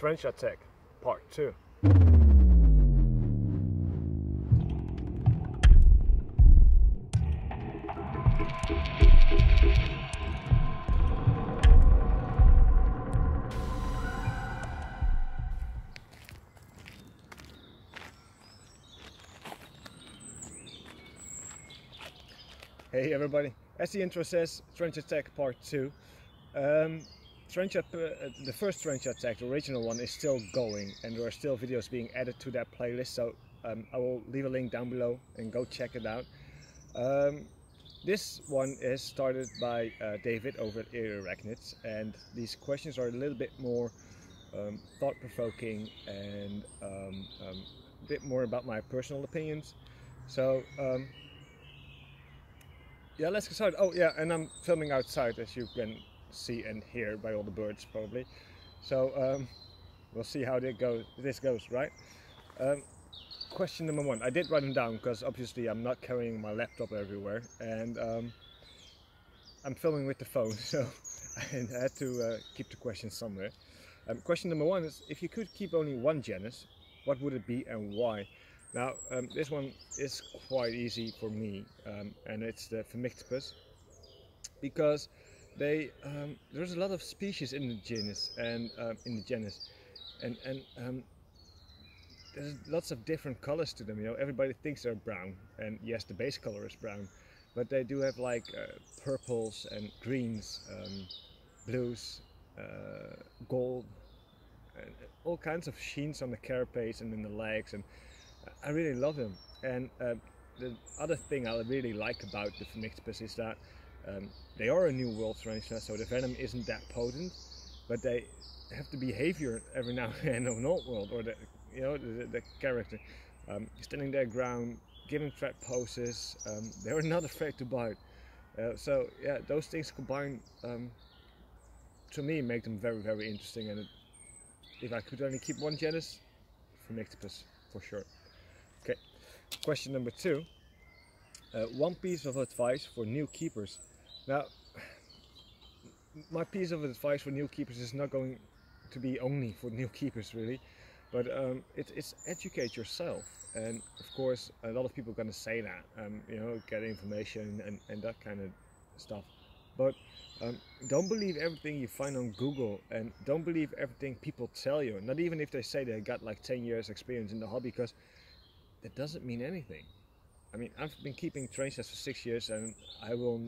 Tarantula Tag Part 2. Hey everybody, as the intro says, Tarantula Tag Part 2. The first Tarantula Tag, the original one, is still going and there are still videos being added to that playlist, so I will leave a link down below and go check it out. This one is started by David over at Eeriearachnids, and these questions are a little bit more thought-provoking and a bit more about my personal opinions. So yeah, let's get started. Oh yeah, and I'm filming outside, as you can see and hear by all the birds probably. So we'll see how this goes, right? Question number 1. I did write them down because obviously I'm not carrying my laptop everywhere, and I'm filming with the phone, so I had to keep the questions somewhere. Question number 1 is, if you could keep only one genus, what would it be and why? Now, this one is quite easy for me, and it's the Phimictopus, because there's a lot of species in the genus, and there's lots of different colors to them. You know, everybody thinks they're brown, and yes, the base color is brown, but they do have like purples and greens, blues, gold, and all kinds of sheens on the carapace and in the legs, and I really love them. And the other thing I really like about the Phimictopus is that they are a New World tarantula, so the venom isn't that potent, but they have the behavior every now and then of an Old World, or the character, standing their ground, giving trap poses. They're not afraid to bite. So yeah, those things combined to me make them very, very interesting. And if I could only keep one genus, Phimictopus for sure. Okay, question number 2. One piece of advice for new keepers. Now, my piece of advice for new keepers is not going to be only for new keepers really, but it's educate yourself. And of course, a lot of people are going to say that, get information and that kind of stuff. But don't believe everything you find on Google, and don't believe everything people tell you, not even if they say they got like 10 years experience in the hobby, because that doesn't mean anything. I mean, I've been keeping tarantulas for 6 years, and I will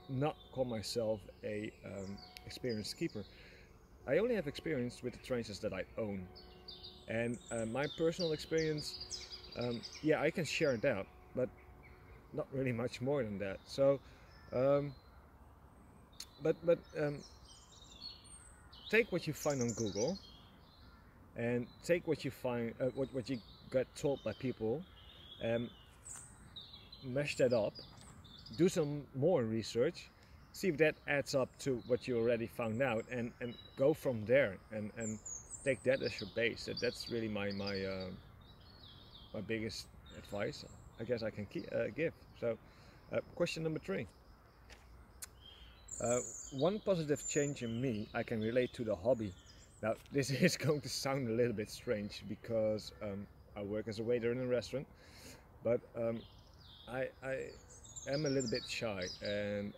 not call myself a experienced keeper. I only have experience with the tarantulas that I own, and my personal experience, yeah, I can share that, but not really much more than that. So, take what you find on Google, and take what you find, what you got told by people, mesh that up, do some more research, see if that adds up to what you already found out, and go from there, and take that as your base. That's really my biggest advice I guess I can give. So question number 3. One positive change in me I can relate to the hobby. Now, this is going to sound a little bit strange because I work as a waiter in a restaurant, but I am a little bit shy, and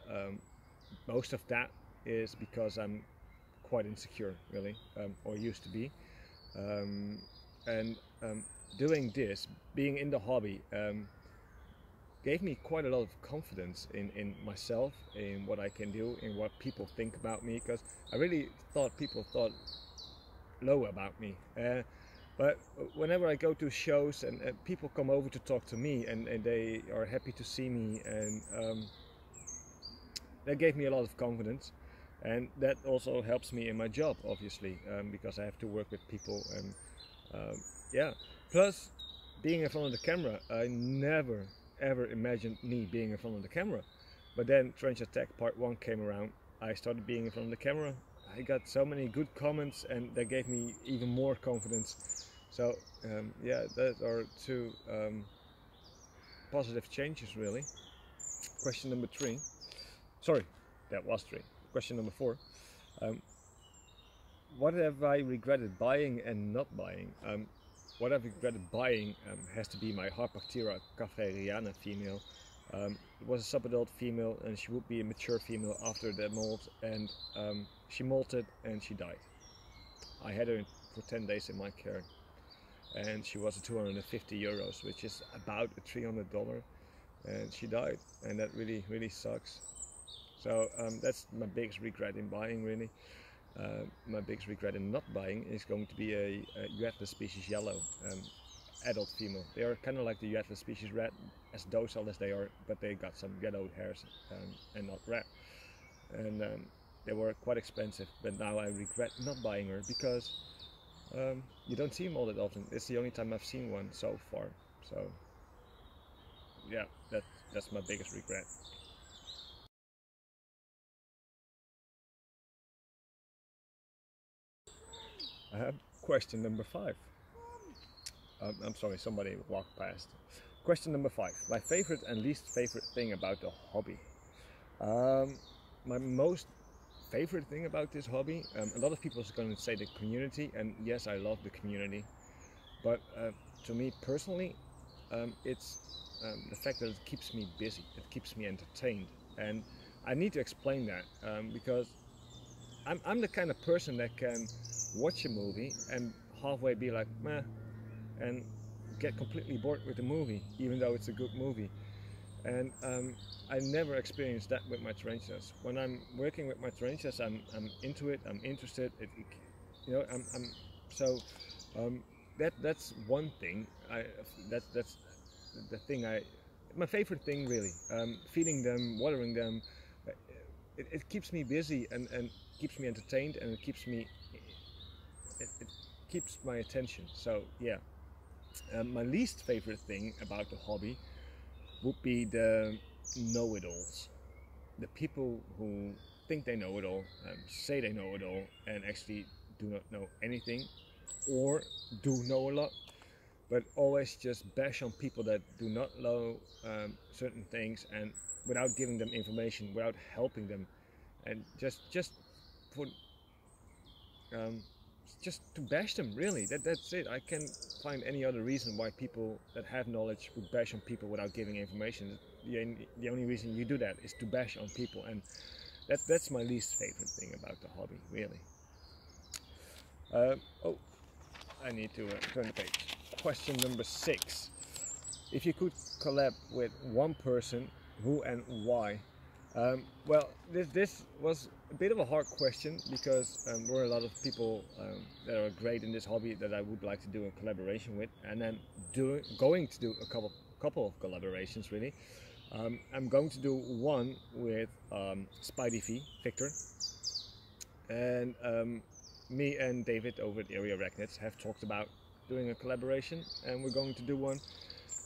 most of that is because I'm quite insecure, really, or used to be. Doing this, being in the hobby, gave me quite a lot of confidence in myself, in what I can do, in what people think about me, because I really thought people thought low about me. But whenever I go to shows and people come over to talk to me, and they are happy to see me, and that gave me a lot of confidence, and that also helps me in my job, obviously, because I have to work with people, and yeah. Plus, being in front of the camera, I never ever imagined me being in front of the camera. But then Tarantula Tag Part 1 came around, I started being in front of the camera, I got so many good comments, and that gave me even more confidence. So yeah, those are 2 positive changes really. Question number 3. Sorry, that was 3. Question number 4. what have I regretted buying and not buying? What I've regretted buying has to be my Harpactira cafferiana female. It was a subadult female, and she would be a mature female after the molt, and she molted and she died. I had her for 10 days in my care, and she was 250 euros, which is about $300, and she died, and that really sucks. So that's my biggest regret in buying, really. My biggest regret in not buying is going to be a Eeriearachnids species yellow adult female. They are kind of like the Eeriearachnids species red, as docile as they are, but they got some yellowed hairs and not red. And they were quite expensive, but now I regret not buying her because you don't see them all that often. It's the only time I've seen one so far. So yeah, that's my biggest regret. Question number 5. I'm sorry, somebody walked past. Question number 5. My favorite and least favorite thing about the hobby. My most favorite thing about this hobby, a lot of people are going to say the community, and yes, I love the community, but to me personally, it's the fact that it keeps me busy, it keeps me entertained, and I need to explain that because I'm the kind of person that can watch a movie and halfway be like meh, and get completely bored with the movie, even though it's a good movie. And I never experienced that with my tarantulas. When I'm working with my tarantulas, I'm into it, I'm interested. You know, so that's one thing. That's the thing my favorite thing really. Feeding them, watering them. It keeps me busy and keeps me entertained, and it keeps my attention. So yeah, my least favorite thing about the hobby would be the know-it-alls, the people who think they know it all, say they know it all, and actually do not know anything, or do know a lot, but always just bash on people that do not know certain things, and without giving them information, without helping them, and just put just to bash them, really. That's it. I can't find any other reason why people that have knowledge would bash on people without giving information. The only reason you do that is to bash on people, and that's my least favorite thing about the hobby, really. Oh, I need to turn the page. Question number 6. If you could collab with one person, who and why? Well, this was a bit of a hard question because there are a lot of people that are great in this hobby that I would like to do a collaboration with, and I'm going to do a couple of collaborations, really. I'm going to do one with Spidey V, Victor, and me and David over at Eeriearachnids have talked about doing a collaboration, and we're going to do one.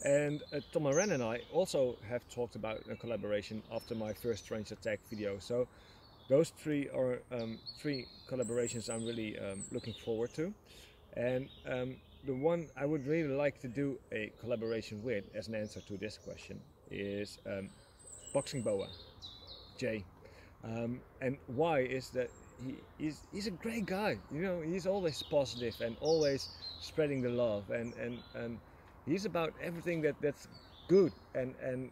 And Tarantula and I also have talked about a collaboration after my first Tarantula Tag video. So those 3 are 3 collaborations I'm really looking forward to. And the one I would really like to do a collaboration with, as an answer to this question, is Boxingboa, Jay. And why is that he's a great guy. You know, he's always positive and always spreading the love, and he's about everything that's good, and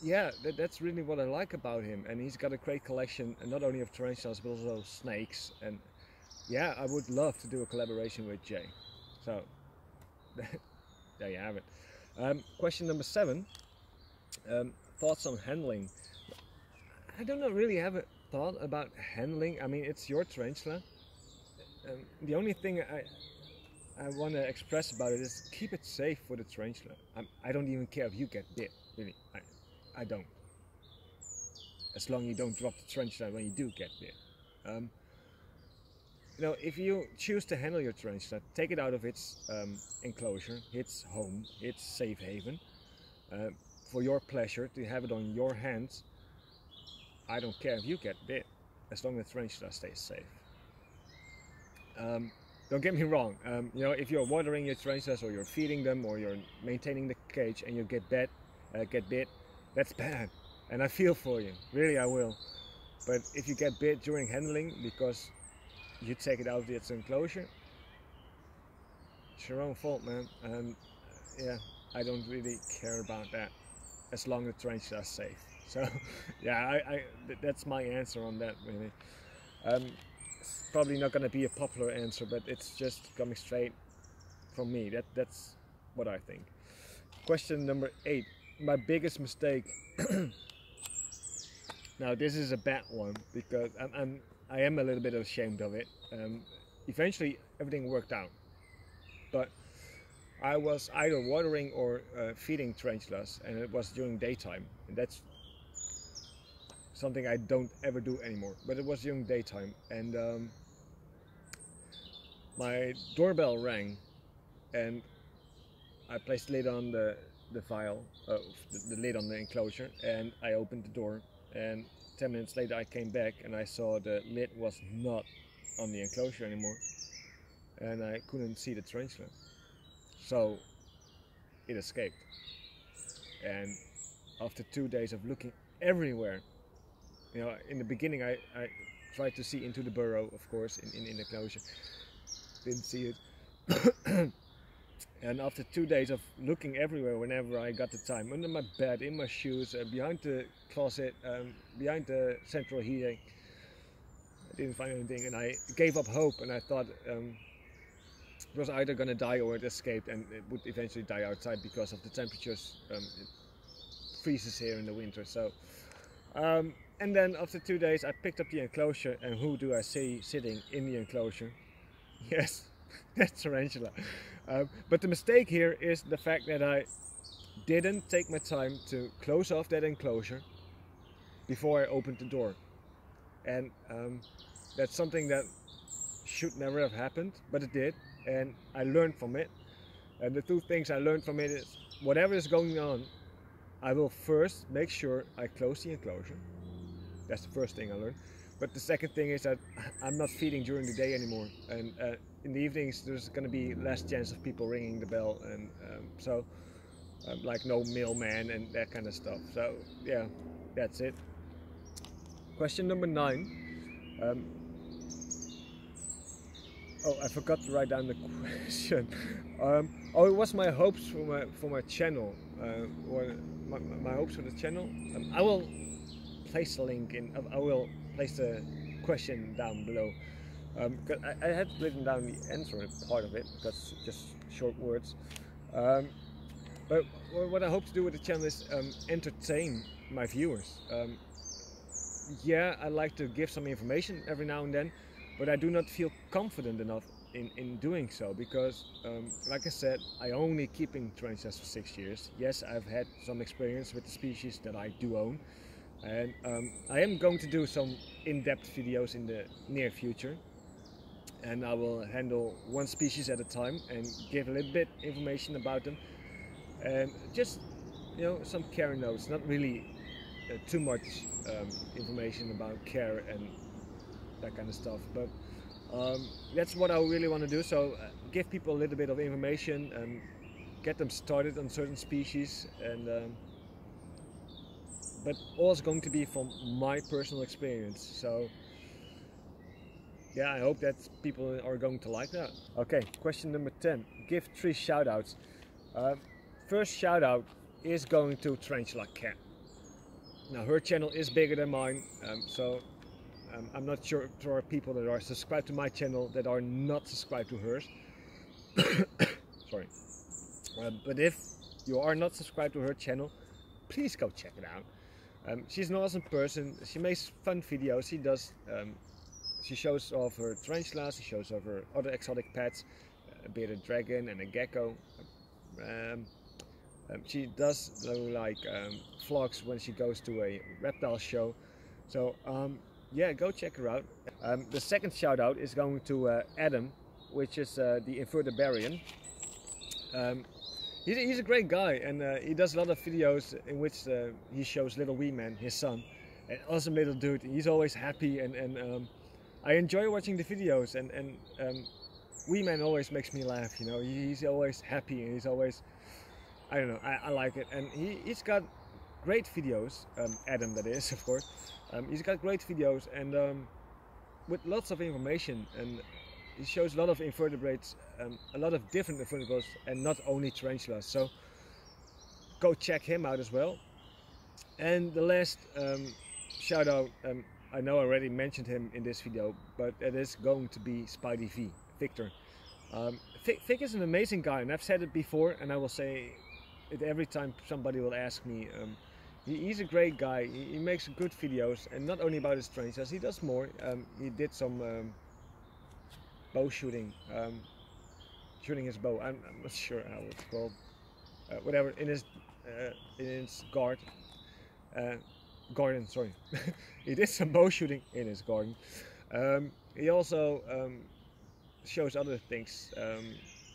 yeah, that's really what I like about him. And he's got a great collection, and not only of tarantulas but also snakes. And yeah, I would love to do a collaboration with Jay. So there you have it. Question number 7. Thoughts on handling. I don't really have a thought about handling. I mean, it's your tarantula. The only thing I want to express about it is keep it safe for the tarantula. I don't even care if you get bit, really. I don't. As long as you don't drop the tarantula when you do get bit. You know, if you choose to handle your tarantula, take it out of its enclosure, its home, its safe haven, for your pleasure, to have it on your hands. I don't care if you get bit, as long as the tarantula stays safe. Don't get me wrong, you know, if you're watering your tarantulas, or you're feeding them, or you're maintaining the cage, and you get bit, that's bad. And I feel for you, really I will. But if you get bit during handling because you take it out of its enclosure, it's your own fault, man. And yeah, I don't really care about that as long as the tarantula is safe. So yeah, that's my answer on that, really. It's probably not going to be a popular answer, but it's just coming straight from me. That's what I think. Question number 8. My biggest mistake. Now this is a bad one because I am a little bit ashamed of it. Eventually everything worked out, but I was either watering or feeding tarantulas, and it was during daytime, and that's something I don't ever do anymore, but it was during daytime, and my doorbell rang, and I placed the lid on the vial, the lid on the enclosure, and I opened the door, and 10 minutes later I came back and I saw the lid was not on the enclosure anymore, and I couldn't see the tarantula. So it escaped, and after 2 days of looking everywhere, you know, in the beginning I tried to see into the burrow, of course, in the enclosure, didn't see it. And after 2 days of looking everywhere whenever I got the time, under my bed, in my shoes, behind the closet, behind the central heating, I didn't find anything, and I gave up hope, and I thought it was either going to die or it escaped, and it would eventually die outside because of the temperatures. It freezes here in the winter. So and then after 2 days I picked up the enclosure, and who do I see sitting in the enclosure? Yes, that's tarantula. But the mistake here is the fact that I didn't take my time to close off that enclosure before I opened the door, and that's something that should never have happened, but it did, and I learned from it. And the 2 things I learned from it is, whatever is going on, I will first make sure I close the enclosure. That's the first thing I learned. But the second thing is that I'm not feeding during the day anymore, and in the evenings there's going to be less chance of people ringing the bell, and so like no mailman and that kind of stuff. So yeah, that's it. Question number 9. Oh, I forgot to write down the question. Oh, it was my hopes for my channel, or my hopes for the channel. I will place a link in. I will place the question down below. Because I had written down the answer part of it, because just short words. But what I hope to do with the channel is entertain my viewers. Yeah, I like to give some information every now and then, but I do not feel confident enough in doing so, because like I said, I only keeping tarantulas for 6 years. Yes, I've had some experience with the species that I do own, and I am going to do some in-depth videos in the near future, and I will handle one species at a time and give a little bit information about them, and just, you know, some care notes, not really too much information about care and that kind of stuff, but that's what I really want to do. So give people a little bit of information and get them started on certain species, and but all is going to be from my personal experience. So yeah, I hope that people are going to like that. Okay, question number 10. Give 3 shout outs. First shout out is going to Tarantula Kat. Now her channel is bigger than mine, so I'm not sure if there are people that are subscribed to my channel that are not subscribed to hers. Sorry. But if you are not subscribed to her channel, please go check it out. She's an awesome person. She makes fun videos. She does. She shows off her tarantulas. She shows off her other exotic pets, a bearded dragon and a gecko. She does like vlogs when she goes to a reptile show. So yeah, go check her out. The second shout out is going to Adam, which is the invertebrarian. He's a great guy, and he does a lot of videos in which he shows little wee man, his son, an awesome little dude. He's always happy, and I enjoy watching the videos, and wee man always makes me laugh. You know, he's always happy, and he's always, I don't know, I like it. And he's got great videos, Adam that is, of course. He's got great videos, and with lots of information, and he shows a lot of invertebrates, a lot of different invertebrates, and not only tarantulas. So go check him out as well. And the last shout out, I know I already mentioned him in this video, but it is going to be Spidey V, Victor. Vic is an amazing guy, and I've said it before, and I will say it every time somebody will ask me. He's a great guy. He makes good videos, and not only about his tarantulas, he does more. He did some bow shooting, shooting his bow. I'm not sure how it's called. Whatever, in his garden. Sorry. He did some bow shooting in his garden. He also shows other things.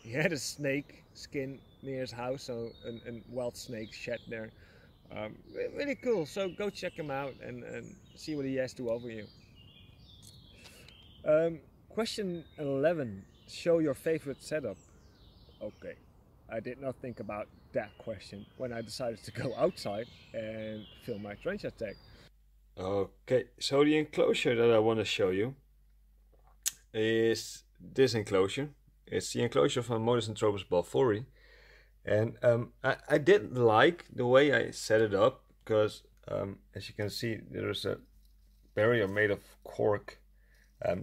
He had a snake skin near his house, so a wild snake shed there. Really cool. So go check him out and see what he has to offer you. Question 11. Show your favorite setup. Okay, I did not think about that question when I decided to go outside and film my Tarantula Tag. Okay, so the enclosure that I want to show you is this enclosure. It's the enclosure from Modus Anthropus balfouri, and I did like the way I set it up, because as you can see, there's a barrier made of cork,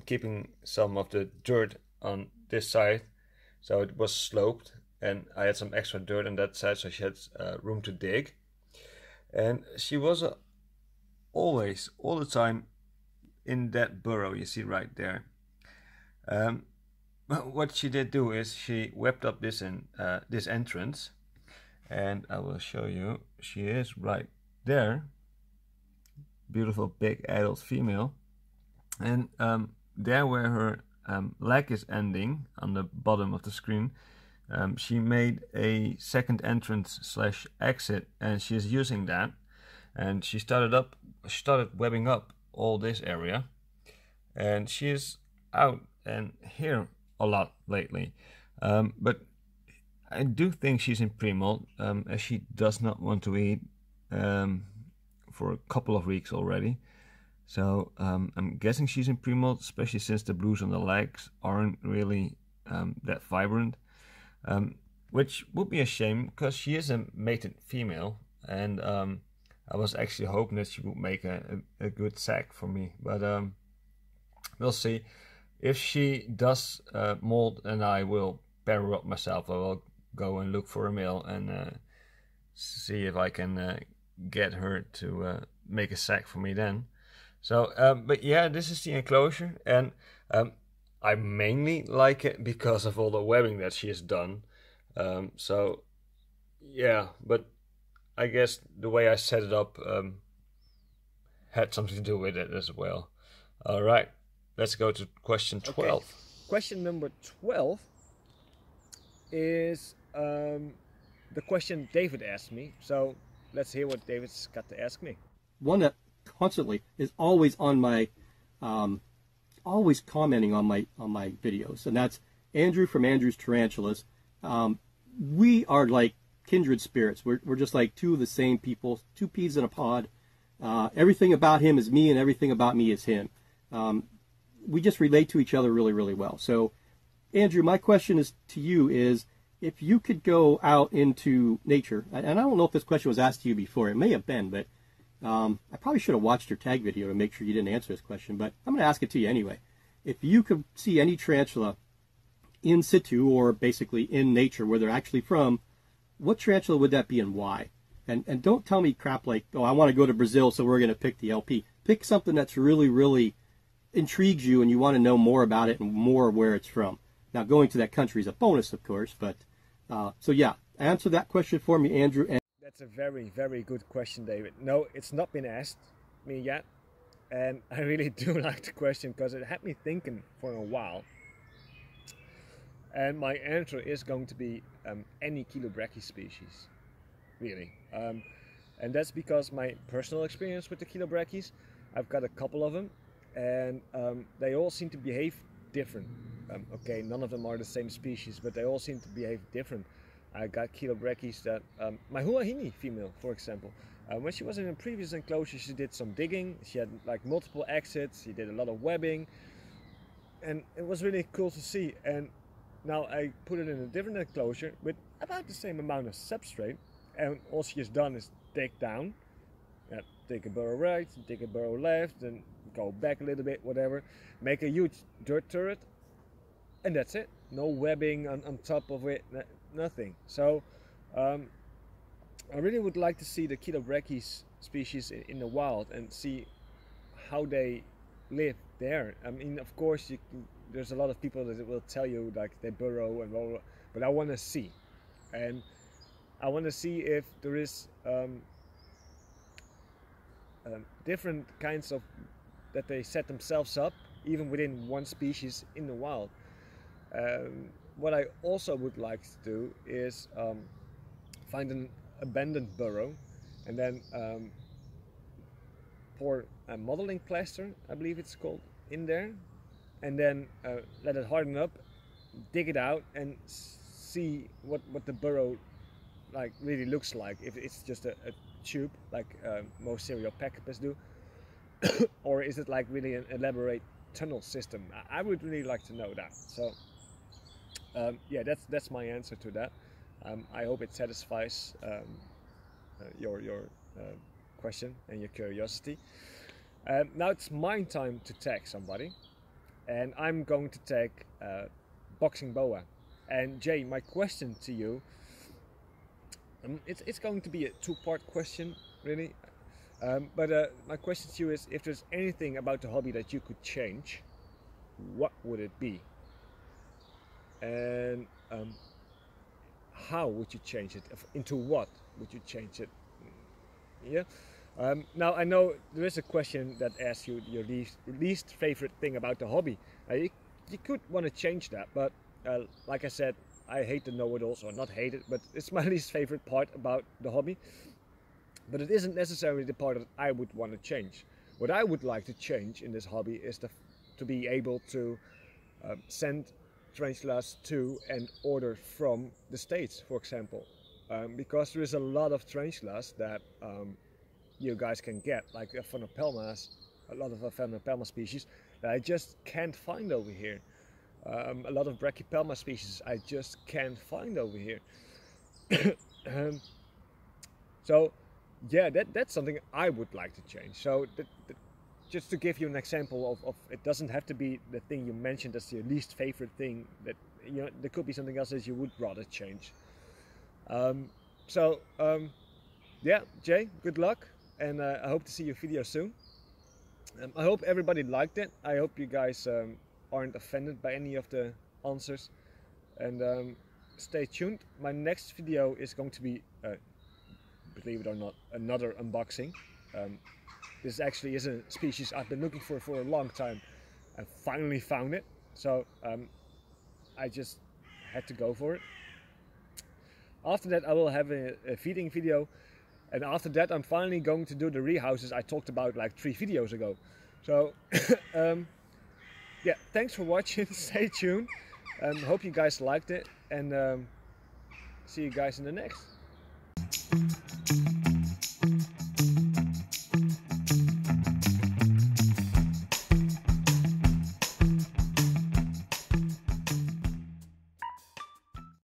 keeping some of the dirt on this side, so it was sloped, and I had some extra dirt on that side, so she had room to dig. And she was always, all the time, in that burrow you see right there. What she did do is she webbed up this entrance, and I will show you. She is right there, beautiful big adult female, and there where her leg is ending on the bottom of the screen, she made a second entrance slash exit, and she is using that, and she started webbing up all this area, and she is out and here a lot lately, but I do think she's in pre-molt, as she does not want to eat for a couple of weeks already. So I'm guessing she's in pre-molt, especially since the blues on the legs aren't really that vibrant, which would be a shame because she is a mated female, and I was actually hoping that she would make a good sack for me, but we'll see. If she does molt, and I will pair her up myself, I will go and look for a male and see if I can get her to make a sack for me then. So, but yeah, this is the enclosure, and I mainly like it because of all the webbing that she has done. So, yeah, but I guess the way I set it up had something to do with it as well. All right, let's go to question 12. Okay. Question number 12 is the question David asked me. So let's hear what David's got to ask me. One that constantly is always on my, always commenting on my videos, and that's Andrew from Andrew's Tarantulas. We are like kindred spirits. We're just like two of the same people, two peas in a pod. Everything about him is me, and everything about me is him. We just relate to each other really, really well. So, Andrew, my question is to you is, if you could go out into nature, and I don't know if this question was asked to you before, it may have been, but I probably should have watched your tag video to make sure you didn't answer this question, but I'm going to ask it to you anyway. If you could see any tarantula in situ, or basically in nature where they're actually from, what tarantula would that be and why? And don't tell me crap like, oh, I want to go to Brazil, so we're going to pick the LP. Pick something that's really, really intrigues you and you want to know more about it and more where it's from. Now, going to that country is a bonus, of course, but so yeah, answer that question for me, Andrew. And that's a very, very good question, David. No, it's not been asked me yet, and I really do like the question because it had me thinking for a while. And my answer is going to be any Chilobrachys species, really. And that's because my personal experience with the Chilobrachys, I've got a couple of them, and they all seem to behave different. Okay, none of them are the same species, but they all seem to behave different. I got Chilobrachys that, my Huahine female, for example, when she was in a previous enclosure, she did some digging, she had like multiple exits, she did a lot of webbing, and it was really cool to see. And now I put it in a different enclosure with about the same amount of substrate, and all she has done is dig down, take a burrow right, take a burrow left, and go back a little bit, whatever, make a huge dirt turret, and that's it. No webbing on top of it, nothing. So I really would like to see the Chilobrachys species in the wild and see how they live there. I mean, of course, there's a lot of people that will tell you like they burrow and blah, blah, blah, but I want to see, and I want to see if there is different kinds of that they set themselves up even within one species in the wild. What I also would like to do is find an abandoned burrow and then pour a modeling plaster, I believe it's called, in there, and then let it harden up, dig it out, and see what the burrow like really looks like. If it's just a tube like most Cereopachypus do, or is it like really an elaborate tunnel system? I would really like to know that. So yeah, that's my answer to that. I hope it satisfies your question and your curiosity. Now it's my time to tag somebody, and I'm going to tag Boxingboa. And Jay, my question to you, it's going to be a two-part question, really. But my question to you is, if there's anything about the hobby that you could change, what would it be? And how would you change it? Into what would you change it? Yeah. Now I know there is a question that asks you your least favorite thing about the hobby. You could want to change that, but like I said, I hate the know-it-alls, or not hate it, but it's my least favorite part about the hobby. But it isn't necessarily the part that I would want to change. What I would like to change in this hobby is to be able to send tarantulas to and order from the States, for example, because there is a lot of tarantulas that you guys can get, like Phaneropelmas, a lot of Phaneropelma species that I just can't find over here. A lot of Brachypelma species I just can't find over here. So yeah, that's something I would like to change. So just to give you an example of it doesn't have to be the thing you mentioned as your least favorite thing, that there could be something else that you would rather change. Yeah, Jay, good luck, and I hope to see your video soon. I hope everybody liked it. I hope you guys aren't offended by any of the answers, and stay tuned. My next video is going to be, believe it or not, another unboxing. This actually is a species I've been looking for a long time. I finally found it, so I just had to go for it. After that I will have a feeding video, and after that I'm finally going to do the rehouses I talked about like 3 videos ago. So yeah, thanks for watching. Stay tuned. Hope you guys liked it, and see you guys in the next.